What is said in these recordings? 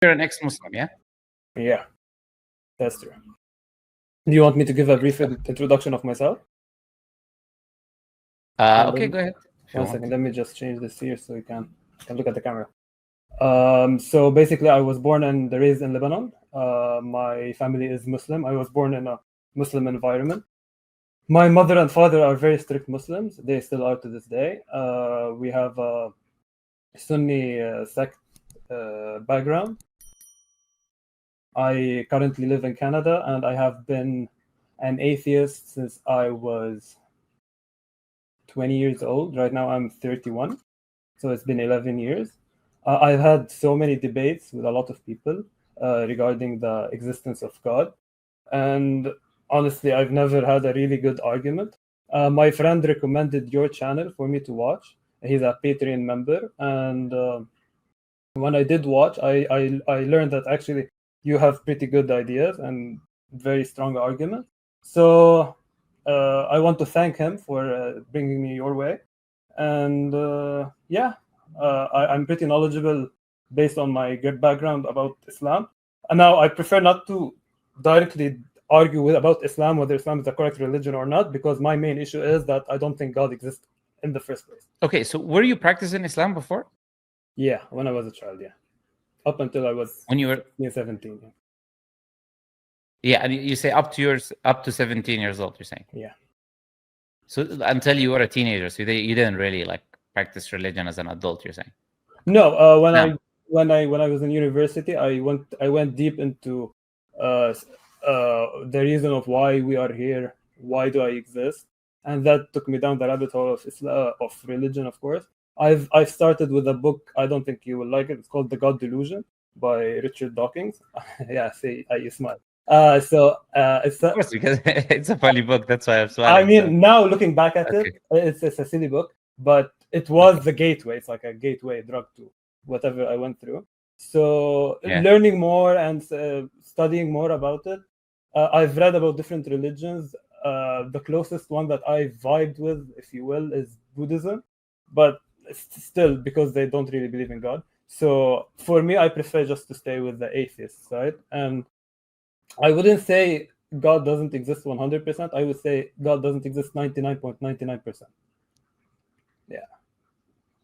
You're an ex-Muslim, yeah? Yeah, that's true. Do you want me to give a brief introduction of myself? Okay, go ahead. One second, let me just change this here so you can look at the camera. So basically, I was born and raised in Lebanon. My family is Muslim. I was born in a Muslim environment. My mother and father are very strict Muslims. They still are to this day. We have a Sunni sect background. I currently live in Canada, and I have been an atheist since I was 20 years old. Right now, I'm 31. So it's been 11 years. I've had so many debates with a lot of people regarding the existence of God. And honestly, I've never had a really good argument. My friend recommended your channel for me to watch. He's a Patreon member. And when I did watch, I learned that actually you have pretty good ideas and very strong arguments. So I want to thank him for bringing me your way. And I'm pretty knowledgeable based on my good background about Islam. And now I prefer not to directly argue about Islam, whether Islam is the correct religion or not, because my main issue is that I don't think God exists in the first place. Okay, so were you practicing Islam before? Yeah, when I was a child, yeah. Up until I was when you were 17. Yeah. Yeah, and you say up to 17 years old, you're saying? Yeah. So until you were a teenager, so you didn't really like practice religion as an adult, you're saying? No, when I was in university, I went deep into the reason of why we are here, why do I exist, and that took me down the rabbit hole of religion, of course. I've started with a book. I don't think you will like it. It's called The God Delusion by Richard Dawkins. Yeah, see, you smile. It's of course, because it's a funny book. That's why I'm smiling. I mean, now looking back at it, it's a silly book, but it was the gateway. It's like a gateway drug to whatever I went through. So learning more and studying more about it, I've read about different religions. The closest one that I vibed with, if you will, is Buddhism, but still, because they don't really believe in God. So for me, I prefer just to stay with the atheist side. And I wouldn't say God doesn't exist 100%. I would say God doesn't exist 99.99%. Yeah.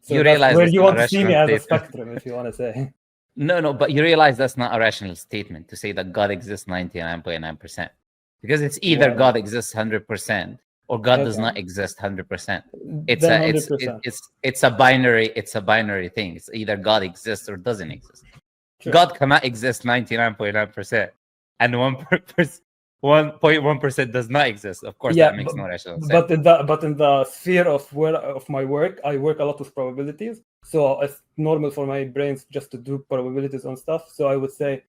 So you realize where you want to see me as a spectrum, if you want to say. No, but you realize that's not a rational statement to say that God exists 99.9%. Because it's either God exists 100% or God does not exist 100%. It's a binary thing. It's either God exists or doesn't exist. Sure. God cannot exist 99.9%, and 1.1% does not exist. Of course, that makes no rational sense. But in the sphere of my work, I work a lot with probabilities. So it's normal for my brains just to do probabilities on stuff. So I would say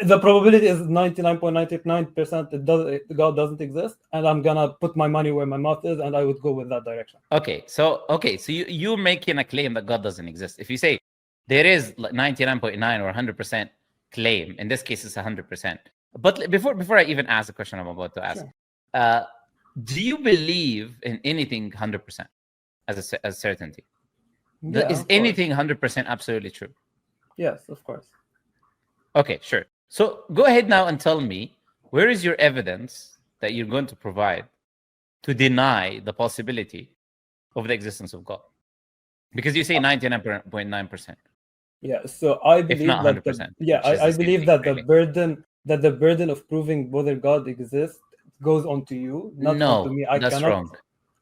the probability is 99.99%. God doesn't exist, and I'm gonna put my money where my mouth is, and I would go with that direction. Okay, so you're making a claim that God doesn't exist. If you say there is 99.9 or 100% claim, in this case it's 100%. But before I even ask the question I'm about to ask, sure. Do you believe in anything 100% as certainty? Yeah, is anything 100% absolutely true? Yes, of course. Okay, sure. So go ahead now and tell me, where is your evidence that you're going to provide to deny the possibility of the existence of God? Because you say 99.9%. Yeah, so I believe if not 100%. I believe that the burden of proving whether God exists goes onto you, not onto me. That's wrong.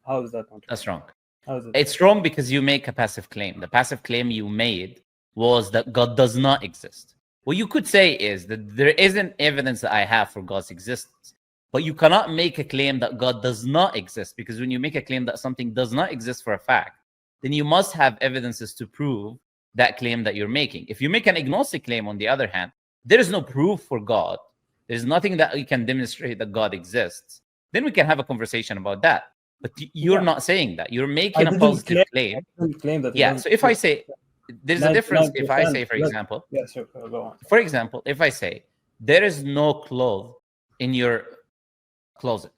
How is that not true? That's wrong. How is it? It's wrong because you make a passive claim. The passive claim you made was that God does not exist. What you could say is that there isn't evidence that I have for God's existence, but you cannot make a claim that God does not exist, because when you make a claim that something does not exist for a fact, then you must have evidences to prove that claim that you're making. If you make an agnostic claim, on the other hand, there is no proof for God. There's nothing that you can demonstrate that God exists. Then we can have a conversation about that. But you're not saying that. You're making a positive claim. So if I say, there's a difference. If I say, for example, go on. For example, if I say there is no clothes in your closet,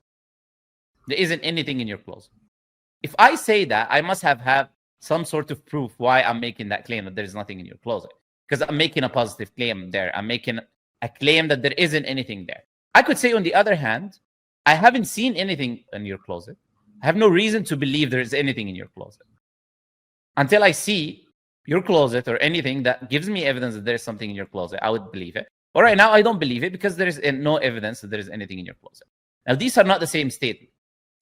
there isn't anything in your closet. If I say that, I must have some sort of proof why I'm making that claim that there is nothing in your closet. because I'm making a positive claim there. I'm making a claim that there isn't anything there. I could say, on the other hand, I haven't seen anything in your closet. I have no reason to believe there is anything in your closet until I see your closet or anything that gives me evidence that there's something in your closet. I would believe it. But right now, I don't believe it because there is no evidence that there is anything in your closet. Now, these are not the same statement.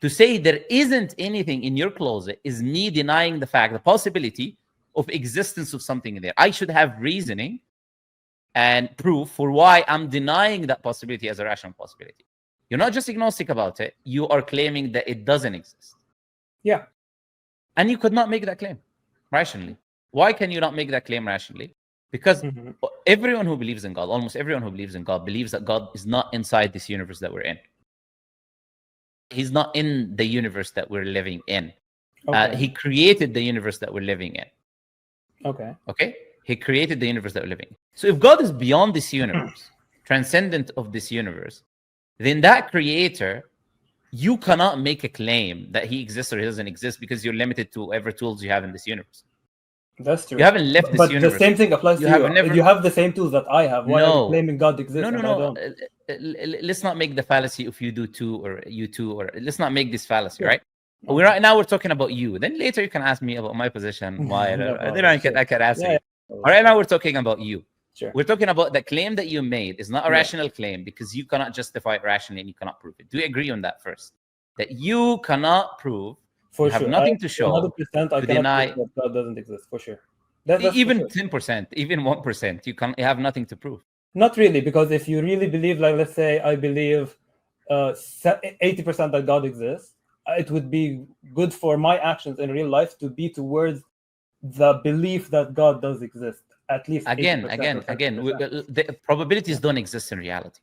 To say there isn't anything in your closet is me denying the fact, the possibility of existence of something in there. I should have reasoning and proof for why I'm denying that possibility as a rational possibility. You're not just agnostic about it. You are claiming that it doesn't exist. Yeah. And you could not make that claim rationally. Why can you not make that claim rationally? Because everyone who believes in God, almost everyone who believes in God, believes that God is not inside this universe that we're in. He's not in the universe that we're living in. Okay. He created the universe that we're living in. Okay. He created the universe that we're living in. So if God is beyond this universe, transcendent of this universe, then that creator, you cannot make a claim that he exists or he doesn't exist because you're limited to whatever tools you have in this universe. That's true. You haven't left this universe. But the same thing applies to you. You have the same tools that I have. Why are you claiming God exists? No. Let's not make the fallacy of you do too or you too, or let's not make this fallacy, right? Right now we're talking about you. Then later you can ask me about my position. Why? Then I can ask you. Right now we're talking about you. Sure. We're talking about the claim that you made is not a rational claim because you cannot justify it rationally and you cannot prove it. Do you agree on that first? That you cannot prove, you have nothing to show, 100% I to deny that God doesn't exist, for sure. Even 10%, even 1%, you have nothing to prove. Not really, because if you really believe, like, let's say I believe 80% that God exists, it would be good for my actions in real life to be towards the belief that God does exist. At least again, the probabilities don't exist in reality.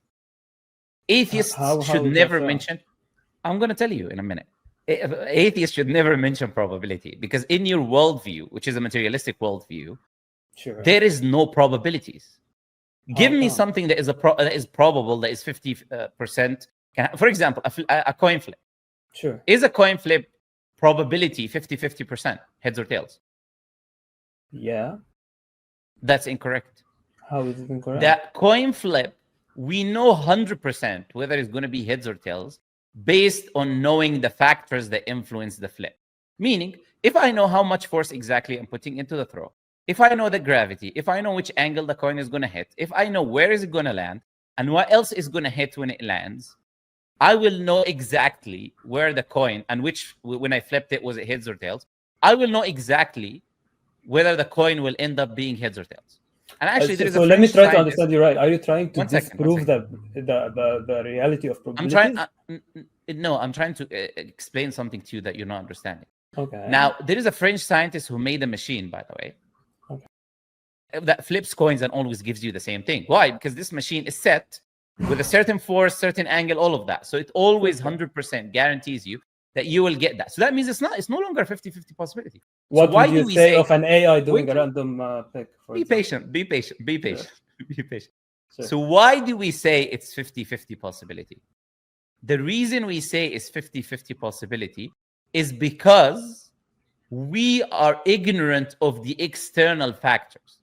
Atheists should never mention. I'm going to tell you in a minute. Atheists should never mention probability because in your worldview, which is a materialistic worldview, there is no probabilities. Give me something that is that is probable, that is 50%. For example, a coin flip. Sure. Is a coin flip probability 50%, heads or tails? Yeah. That's incorrect. How is it incorrect? That coin flip, we know 100% whether it's going to be heads or tails based on knowing the factors that influence the flip. Meaning, if I know how much force exactly I'm putting into the throw, if I know the gravity, if I know which angle the coin is going to hit, if I know where is it going to land and what else is going to hit when it lands, I will know exactly where the coin and when I flipped it, was it heads or tails? I will know exactly whether the coin will end up being heads or tails. And actually, there is let me try to understand you right. Are you trying to disprove the reality of probabilities? I'm trying to explain something to you that you're not understanding. Okay. Now, there is a French scientist who made a machine, by the way, that flips coins and always gives you the same thing. Why? Because this machine is set with a certain force, certain angle, all of that. So it always 100% guarantees you that you will get that. So that means it's no longer a 50-50 possibility. What would you say of an AI doing a random pick? Be patient. Sure. So why do we say it's 50-50 possibility? The reason we say it's 50-50 possibility is because we are ignorant of the external factors.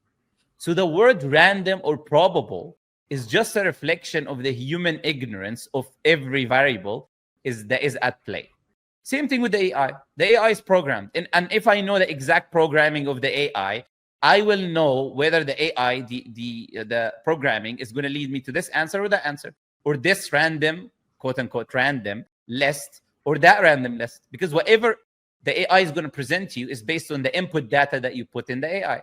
So the word random or probable is just a reflection of the human ignorance of every variable that is at play. Same thing with the AI. The AI is programmed. And if I know the exact programming of the AI, I will know whether the AI, the programming is going to lead me to this answer or that answer, or this random, quote unquote, random list, or that random list. Because whatever the AI is going to present to you is based on the input data that you put in the AI.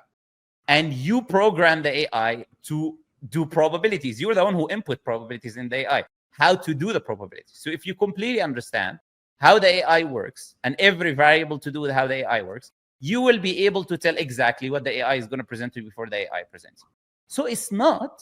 And you program the AI to do probabilities. You're the one who input probabilities in the AI, how to do the probabilities. So if you completely understand how the AI works and every variable to do with how the AI works, you will be able to tell exactly what the AI is going to present to you before the AI presents. So it's not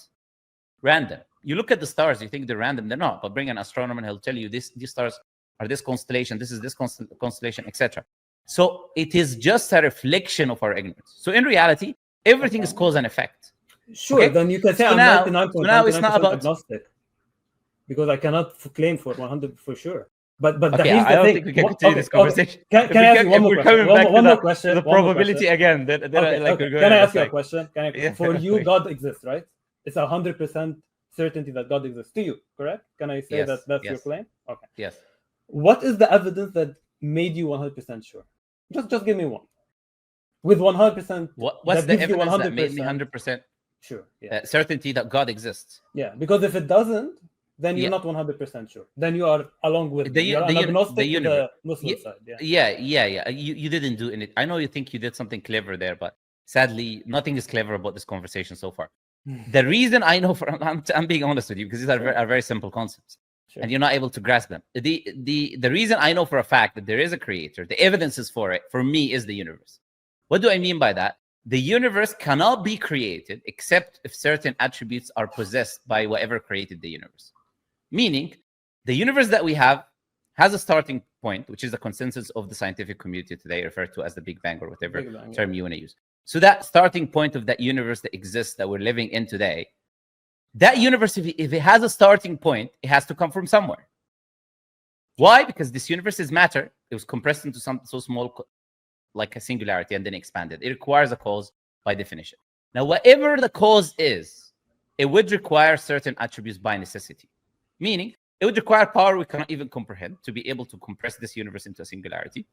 random. You look at the stars, you think they're random. They're not. But bring an astronomer and he'll tell you these stars are this constellation, this is this constellation, etc. So it is just a reflection of our ignorance. So in reality, everything is cause and effect. Sure, okay? Then you can say I'm 99.99% agnostic because I cannot claim for 100 for sure. But Okay, here's I the don't think. think we can What- continue okay, this conversation. okay. Can I ask you one more If we're question? coming back One to more question. the one more probability question. again, then Okay, like okay. we're going Can I on ask you a like, question? yeah, For you, wait. God exists, right? It's 100% certainty that God exists to you, correct? Can I say Yes, that that's your yes. claim? Okay. Yes. What is the evidence that made you 100% sure? Just give me one. With 100%, What's that the gives you evidence that made me 100% 100% sure. Yeah. certainty that God exists? Yeah. Because if it doesn't, then you're Yeah. not 100% sure. Then you are along with The me. u- You're the an uni- agnostic the to universe. the Muslim Yeah, side. Yeah. yeah. You didn't do it. I know you think you did something clever there, but sadly, nothing is clever about this conversation so far. The reason I know, I'm being honest with you, because these are very simple concepts, Sure. and you're not able to grasp them. The reason I know for a fact that there is a creator, the evidences for it, for me, is the universe. What do I mean by that? The universe cannot be created except if certain attributes are possessed by whatever created the universe. Meaning, the universe that we have has a starting point, which is the consensus of the scientific community today, referred to as the Big Bang or whatever Big Bang, term you want to use. So that starting point of that universe that exists, that we're living in today, that universe, if it has a starting point, it has to come from somewhere. Why? Because this universe is matter. It was compressed into something so small, like a singularity, and then expanded. It requires a cause by definition. Now, whatever the cause is, it would require certain attributes by necessity. Meaning, it would require power we cannot even comprehend to be able to compress this universe into a singularity,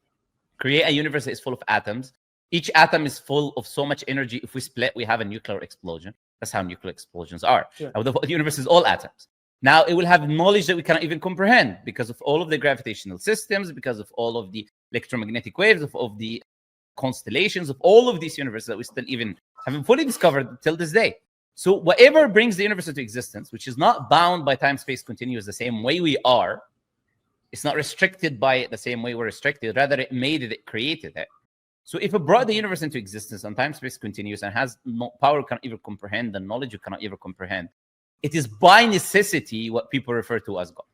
create a universe that is full of atoms. Each atom is full of so much energy. If we split, we have a nuclear explosion. That's how nuclear explosions are. Sure. Now, the universe is all atoms. Now, it will have knowledge that we cannot even comprehend because of all of the gravitational systems, because of all of the electromagnetic waves, of the constellations, of all of these universes that we still even haven't fully discovered till this day. So whatever brings the universe into existence, which is not bound by time-space continuous the same way we are, it's not restricted by it the same way we're restricted. Rather, it made it, it created it. So if it brought the universe into existence on time-space continuous and has no power you cannot even comprehend, and knowledge you cannot even comprehend, it is by necessity what people refer to as God.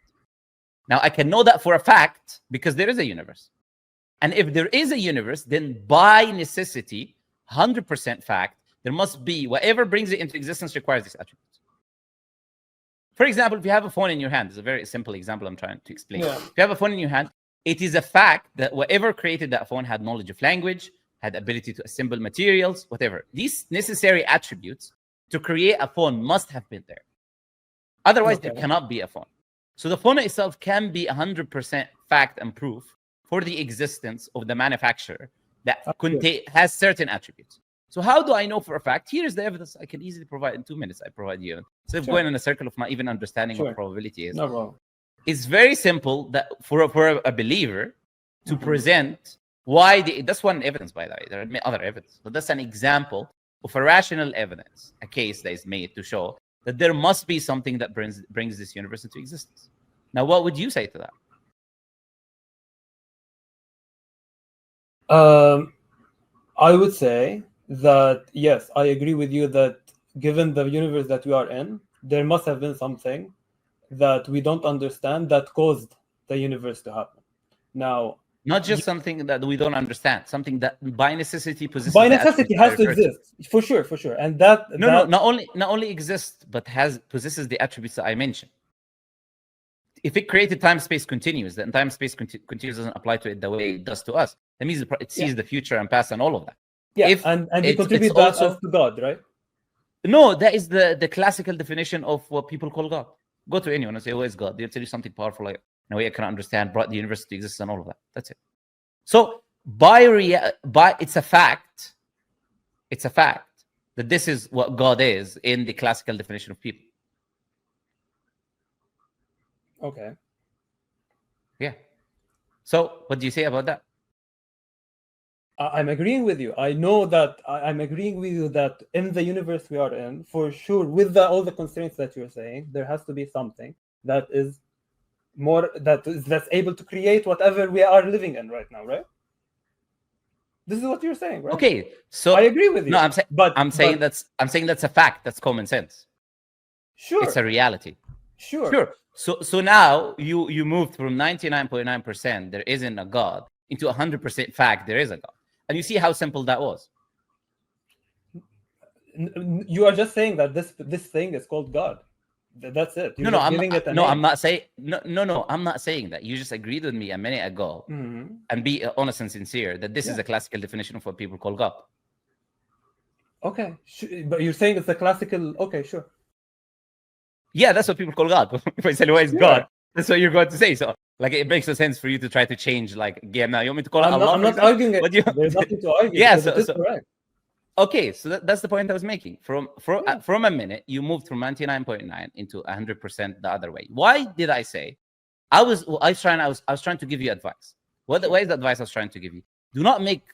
Now, I can know that for a fact because there is a universe. And if there is a universe, then by necessity, 100% fact, there must be whatever brings it into existence requires these attributes. For example, if you have a phone in your hand, it's a very simple example I'm trying to explain. Yeah. If you have a phone in your hand, it is a fact that whatever created that phone had knowledge of language, had ability to assemble materials, whatever. These necessary attributes to create a phone must have been there. Otherwise, there cannot be a phone. So the phone itself can be 100% fact and proof for the existence of the manufacturer that has certain attributes. So how do I know for a fact? Here's the evidence I can easily provide in 2 minutes. I provide you. Instead of going in a circle of not even understanding what probability is. No problem. It's very simple that for a believer to present why that's one evidence, by the way. There are other evidence, but that's an example of a rational evidence, a case that is made to show that there must be something that brings this universe into existence. Now, what would you say to that? I would say that, yes, I agree with you that given the universe that we are in, there must have been something that we don't understand that caused the universe to happen. Now, not just something that we don't understand, something that by necessity possesses. By necessity has to exist, for sure, and that not only exists, but possesses the attributes that I mentioned. If it created time-space continuous, then time-space continuous doesn't apply to it the way it does to us. That means it sees the future and past and all of that. Yeah, and you contribute that also to God, right? No, that is the classical definition of what people call God. Go to anyone and say, "Who is God?" They'll tell you something powerful like, "No way I can understand, brought the universe to existence and all of that." That's it. So by it's a fact. It's a fact that this is what God is in the classical definition of people. Okay. Yeah. So what do you say about that? I'm agreeing with you. I know that I'm agreeing with you that in the universe we are in, for sure, with all the constraints that you're saying, there has to be something that is that's able to create whatever we are living in right now, right? This is what you're saying, right? Okay, so I agree with you. No, I'm saying that's a fact. That's common sense. Sure, it's a reality. Sure. So now you moved from 99.9% there isn't a God into 100% fact there is a God, and you see how simple that was. You are just saying that this thing is called God. That's it. You're No, just giving it a no, name. I'm not saying no, I'm not saying that. You just agreed with me a minute ago, and be honest and sincere that this is a classical definition of what people call God. Okay, but you're saying it's a classical. Okay, sure. Yeah, that's what people call God. If I say what is God, that's what you're going to say. So, like, it makes no sense for you to try to change, like, game. Now, you want me to call it Allah? I'm not arguing it. There's nothing to argue. Yeah, so, it is correct. Okay, so that's the point I was making. From a minute, you moved from 99.9 into 100% the other way. Why did I say? I was trying to give you advice. What is the advice I was trying to give you? Do not make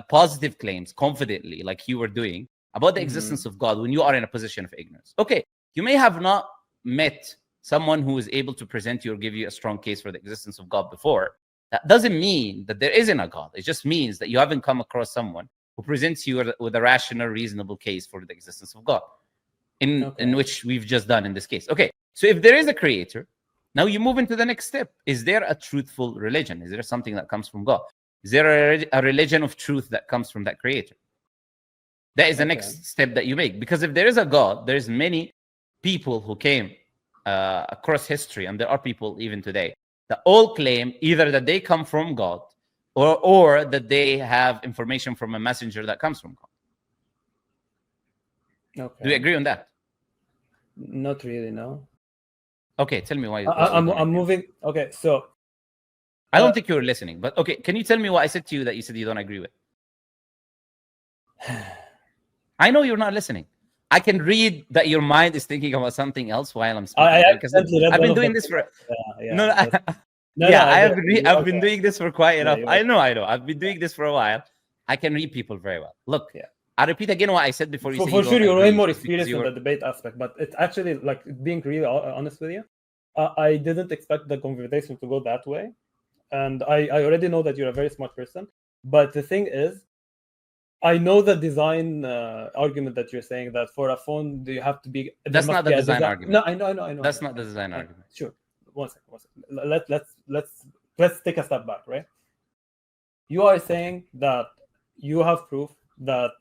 positive claims confidently, like you were doing, about the existence of God when you are in a position of ignorance. Okay, you may have not met someone who is able to present you or give you a strong case for the existence of God before. That doesn't mean that there isn't a God. It just means that you haven't come across someone who presents you with a rational, reasonable case for the existence of God, in which we've just done in this case. Okay, so if there is a creator, now you move into the next step. Is there a truthful religion? Is there something that comes from God? Is there a religion of truth that comes from that creator? That is the next step that you make. Because if there is a God, there's many people who came across history, and there are people even today that all claim either that they come from God or that they have information from a messenger that comes from God. Okay. Do you agree on that? Not really, no. Okay, tell me why. I'm moving. Okay, so I don't think you were listening, but okay, can you tell me what I said to you that you said you don't agree with? I know you're not listening. I can read that your mind is thinking about something else while I'm speaking. Because I've been doing this for I've been doing this for quite enough. I know. I've been doing this for a while. I can read people very well. Look, I repeat again what I said before. You for sure, you're way more experienced in the debate aspect, but it's actually, like, being really honest with you, I didn't expect the conversation to go that way, and I already know that you're a very smart person. But the thing is, I know the design argument that you're saying, that for a phone you have to be. That's not the design argument. No, I know. That's not the design argument. Sure. One second. Let's take a step back, right? You are saying that you have proof that.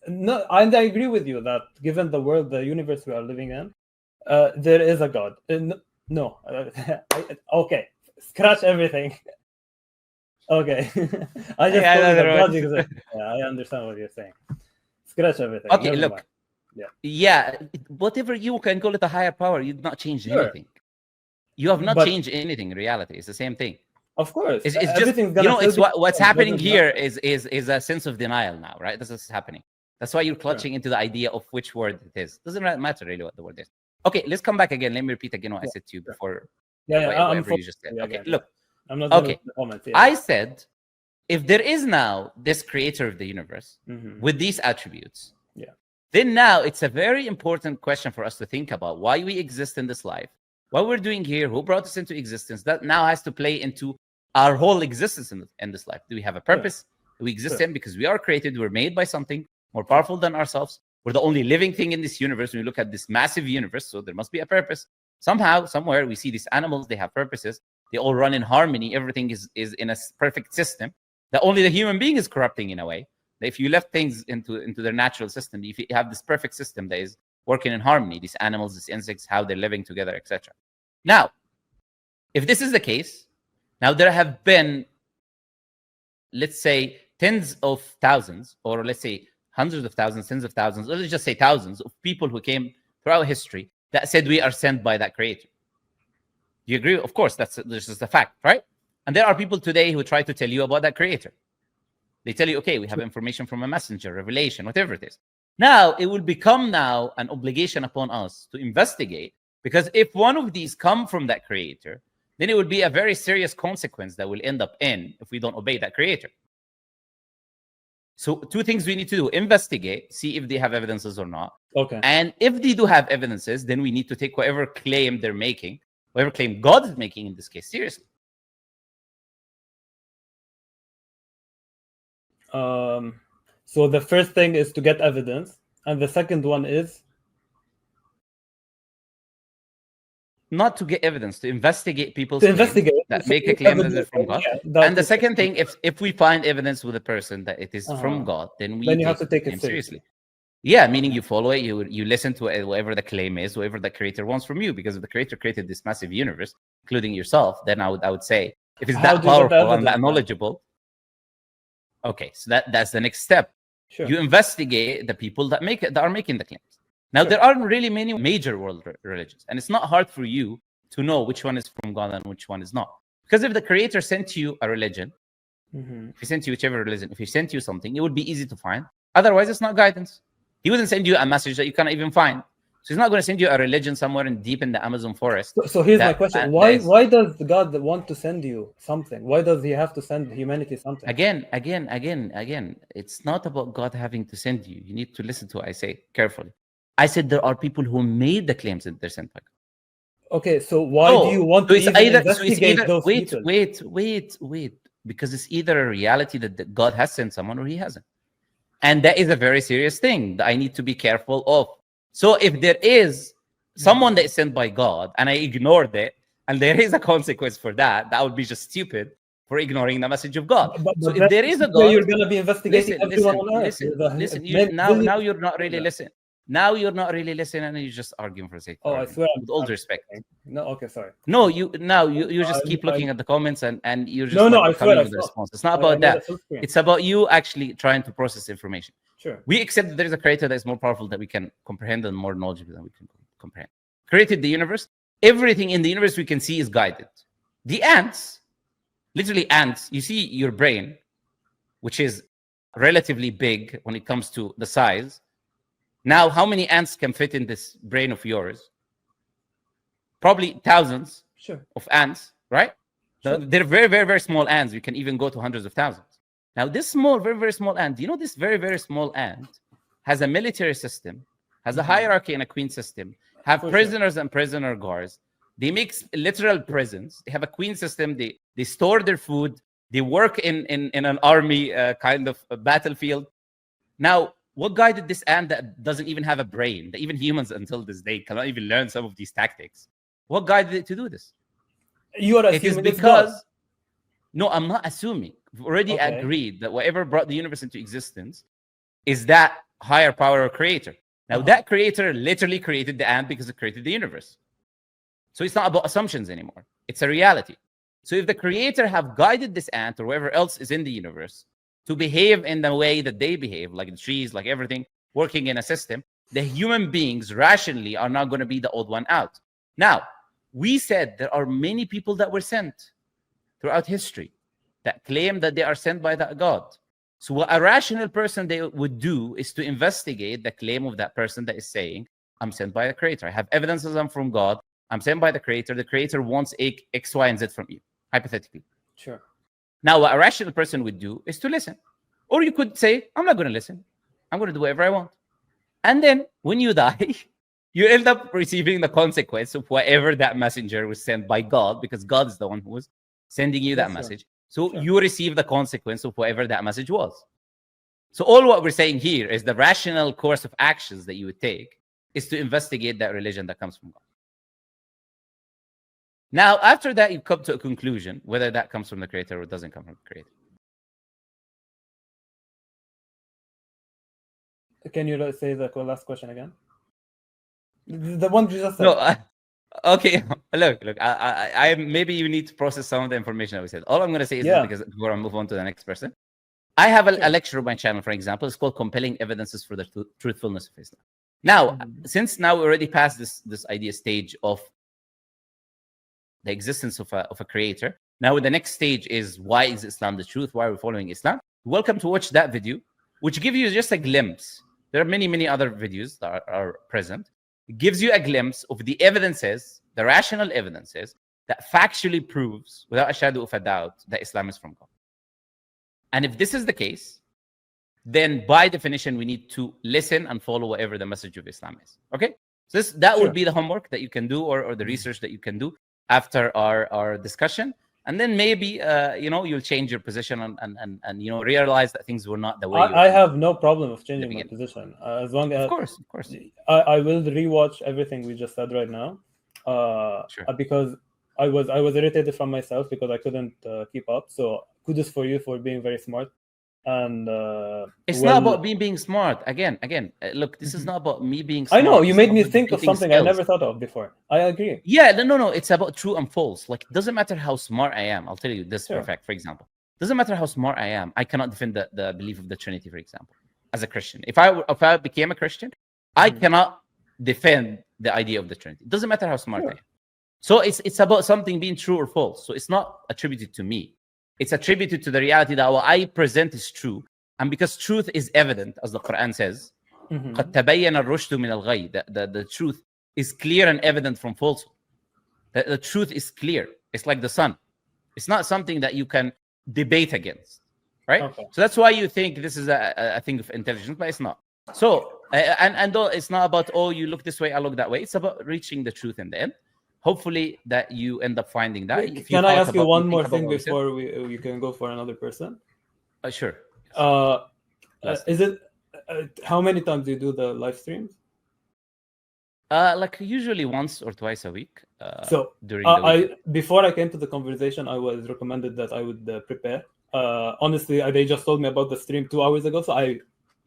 No, and I agree with you that given the world, the universe we are living in, there is a God. No. Okay, scratch everything. Okay, I just told you that God exists. I understand what you're saying. Scratch everything. Okay, never look. Yeah, whatever you can call it a higher power, you did not change anything. You have not changed anything in reality. It's the same thing. Of course, it's just, it's what's happening here is a sense of denial now, right? That's what's happening. That's why you're clutching into the idea of which word it is. Doesn't matter really what the word is. Okay, let's come back again. Let me repeat again what I said to you before. Whatever you just said. Okay, look. I'm not comments. I said, if there is now this creator of the universe with these attributes, then now it's a very important question for us to think about why we exist in this life, what we're doing here, who brought us into existence. That now has to play into our whole existence in this life. Do we have a purpose? Do we exist in because we are created, we're made by something more powerful than ourselves? We're the only living thing in this universe. When we look at this massive universe, so there must be a purpose. Somehow, somewhere, we see these animals, they have purposes. They all run in harmony. Everything is in a perfect system. That only the human being is corrupting in a way. That if you left things into their natural system, if you have this perfect system that is working in harmony, these animals, these insects, how they're living together, etc. Now, if this is the case, now there have been, let's say, tens of thousands, or let's say hundreds of thousands, tens of thousands, or let's just say thousands of people who came throughout history that said we are sent by that creator. Do you agree? Of course, this is a fact, right? And there are people today who try to tell you about that creator. They tell you, okay, we have information from a messenger, revelation, whatever it is. Now, it will become now an obligation upon us to investigate, because if one of these come from that creator, then it would be a very serious consequence that will end up in if we don't obey that creator. So two things we need to do: investigate, see if they have evidences or not. Okay. And if they do have evidences, then we need to take whatever claim they're making, whatever claim God is making in this case, seriously. So the first thing is to get evidence, and the second one is not to get evidence, to investigate people's claims that make a claim that they're from God. And the second thing, if we find evidence with a person that it is from God, then we you have to take it seriously. Yeah, meaning you follow it, you listen to it, whatever the claim is, whatever the creator wants from you. Because if the creator created this massive universe, including yourself, then I would say, if it's How that do you get the powerful and evidence that then? knowledgeable, okay, so that's the next step. Sure. You investigate the people that are making the claims. Now, Sure. there aren't really many major world religions, and it's not hard for you to know which one is from God and which one is not. Because if the creator sent you a religion, if he sent you whichever religion, if he sent you something, it would be easy to find. Otherwise, it's not guidance. He wouldn't send you a message that you cannot even find. So he's not going to send you a religion somewhere deep in the Amazon forest. So here's my question: Why does God want to send you something? Why does He have to send humanity something? Again, it's not about God having to send you. You need to listen to what I say carefully. I said there are people who made the claims that they're sent by God. Okay, so why do you want to investigate those people? Wait. Because it's either a reality that God has sent someone or He hasn't. And that is a very serious thing that I need to be careful of. So if there is someone that is sent by God and I ignored it, and there is a consequence for that, that would be just stupid for ignoring the message of God. But so if there is a God, you're going to be investigating everyone on Earth. Listen. Now you're not really listening. Now you're not really listening, and you're just arguing for the sake of I swear. With all due respect. No, okay, sorry. No, you just keep looking at the comments and you're just I swear. with the response. It's not about that. It's about you actually trying to process information. Sure. We accept that there is a creator that is more powerful that we can comprehend and more knowledgeable than we can comprehend. Created the universe. Everything in the universe we can see is guided. The ants, literally ants, you see your brain, which is relatively big when it comes to the size. Now, how many ants can fit in this brain of yours? Probably thousands of ants, right? Sure. They're very, very, very small ants. You can even go to hundreds of thousands. Now, this small, very, very small ant, you know, this very, very small ant has a military system, has a hierarchy and a queen system, have prisoners and prisoner guards. They make literal prisons. They have a queen system. They store their food. They work in an army kind of a battlefield. Now, what guided this ant that doesn't even have a brain, that even humans until this day cannot even learn some of these tactics? What guided it to do this? You are assuming it is because... No, I'm not assuming. We've already agreed that whatever brought the universe into existence is that higher power or creator. Now, that creator literally created the ant because it created the universe. So it's not about assumptions anymore. It's a reality. So if the creator have guided this ant or whoever else is in the universe to behave in the way that they behave, like the trees, like everything, working in a system, the human beings rationally are not going to be the odd one out. Now, we said there are many people that were sent throughout history that claim that they are sent by that God. So what a rational person they would do is to investigate the claim of that person that is saying, I'm sent by the creator. I have evidences I'm from God. I'm sent by the creator. The creator wants X, Y, and Z from you, hypothetically. Sure. Now, what a rational person would do is to listen. Or you could say, I'm not going to listen. I'm going to do whatever I want. And then when you die, you end up receiving the consequence of whatever that messenger was sent by God, because God is the one who was sending you that message. So you receive the consequence of whatever that message was. So all what we're saying here is the rational course of actions that you would take is to investigate that religion that comes from God. Now, after that, you come to a conclusion, whether that comes from the creator or doesn't come from the creator. Can you say the last question again? The one you just said. No, okay. Look. I maybe you need to process some of the information that we said. All I'm going to say is because before I move on to the next person, I have a lecture on my channel, for example. It's called "Compelling Evidences for the Truthfulness of Islam." Now, since now we already passed this idea stage of the existence of a creator. Now, the next stage is, why is Islam the truth? Why are we following Islam? Welcome to watch that video, which gives you just a glimpse. There are many, many other videos that are present. It gives you a glimpse of the evidences, the rational evidences, that factually proves, without a shadow of a doubt, that Islam is from God. And if this is the case, then by definition, we need to listen and follow whatever the message of Islam is. Okay? So that would be the homework that you can do, or the research that you can do after our discussion. And then maybe, you'll change your position and realize that things were not the way. I have no problem with changing my position. As long as, of course. I will rewatch everything we just said right now. Because I was irritated from myself because I couldn't keep up. So kudos for you for being very smart and it's not about me being smart. Again, look, this is not about me being smart. I know you It's made not me about think of debating something skills. I never thought of before. I agree. Yeah, no. It's about true and false. Like, it doesn't matter how smart I am. I'll tell you this for a fact. For example, doesn't matter how smart I am. I cannot defend the belief of the Trinity, for example, as a Christian. If I became a Christian, I cannot defend the idea of the Trinity. It doesn't matter how smart I am. So it's about something being true or false. So it's not attributed to me. It's attributed to the reality that what I present is true. And because truth is evident, as the Quran says, قد تبين الرشد من الغي. The truth is clear and evident from falsehood. The truth is clear. It's like the sun. It's not something that you can debate against, right? Okay. So that's why you think this is a thing of intelligence, but it's not. So, and though it's not about, oh, you look this way, I look that way. It's about reaching the truth in the end. Hopefully that you end up finding that. Wait, can I ask you one more thing before you can go for another person? Sure. Is it how many times do you do the live streams? Like usually once or twice a week. So during the weekend. Before I came to the conversation, I was recommended that I would prepare. Honestly, they just told me about the stream 2 hours ago, so I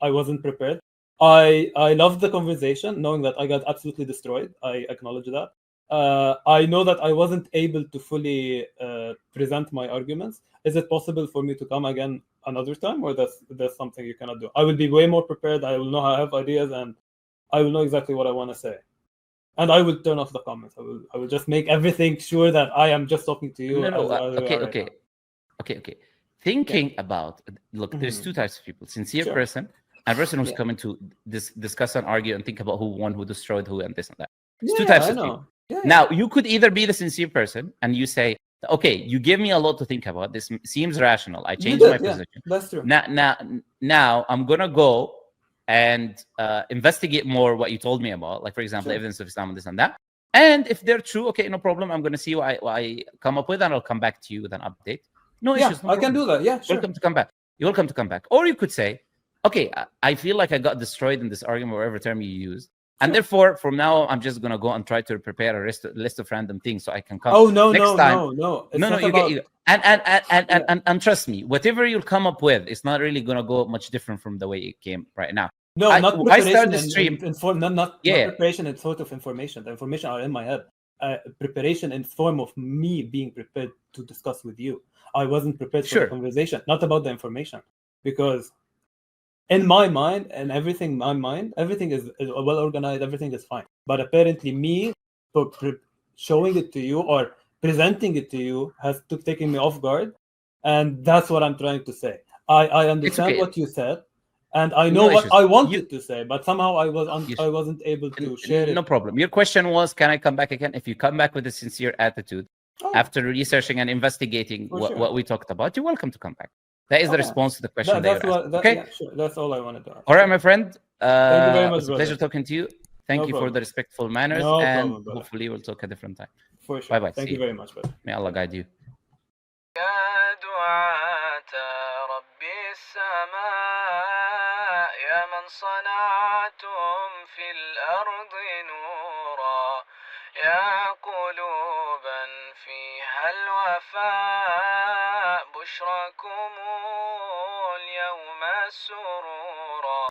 wasn't prepared. I loved the conversation, knowing that I got absolutely destroyed. I acknowledge that. I know that I wasn't able to fully present my arguments. Is it possible for me to come again another time, or that's something you cannot do? I will be way more prepared. I will know I have ideas, and I will know exactly what I want to say. And I will turn off the comments. I will just make everything sure that I am just talking to you. Okay. Thinking about, look, there's two types of people: sincere person and person who's coming to discuss and argue and think about who won, who destroyed who, and this and that. It's two types of people. Now, you could either be the sincere person and you say, okay, you give me a lot to think about. This seems rational. I changed my position. That's true. Now I'm going to go and investigate more what you told me about, like, for example, evidence of Islam and this and that. And if they're true, okay, no problem. I'm going to see what I come up with, and I'll come back to you with an update. No issues. No I can do that. Yeah, sure. Welcome to come back. You're welcome to come back. Or you could say, okay, I feel like I got destroyed in this argument, whatever term you used. And therefore, from now on, I'm just going to go and try to prepare a list of random things so I can come next time. No. And trust me, whatever you'll come up with, it's not really going to go much different from the way it came right now. No, not preparation. I started the stream. Not preparation and sort of information. The information are in my head. Preparation in form of me being prepared to discuss with you. I wasn't prepared for the conversation, not about the information, because in my mind and everything is well organized, everything is fine. But apparently me showing it to you or presenting it to you has taken me off guard, and that's what I'm trying to say. I understand what you said, and I know what I wanted to say, but somehow I wasn't able to share it. No problem. Your question was, can I come back again? If you come back with a sincere attitude, after researching and investigating what we talked about, you're welcome to come back. That is the response to the question. That's all I wanted to ask. All right, my friend. Thank you very much. It's a pleasure talking to you. Thank you for the respectful manners, and hopefully we'll talk a different time. For sure. Bye bye. Thank you very much, brother. May Allah guide you. يا قلوبا فيها الوفاء بشركم اليوم السرور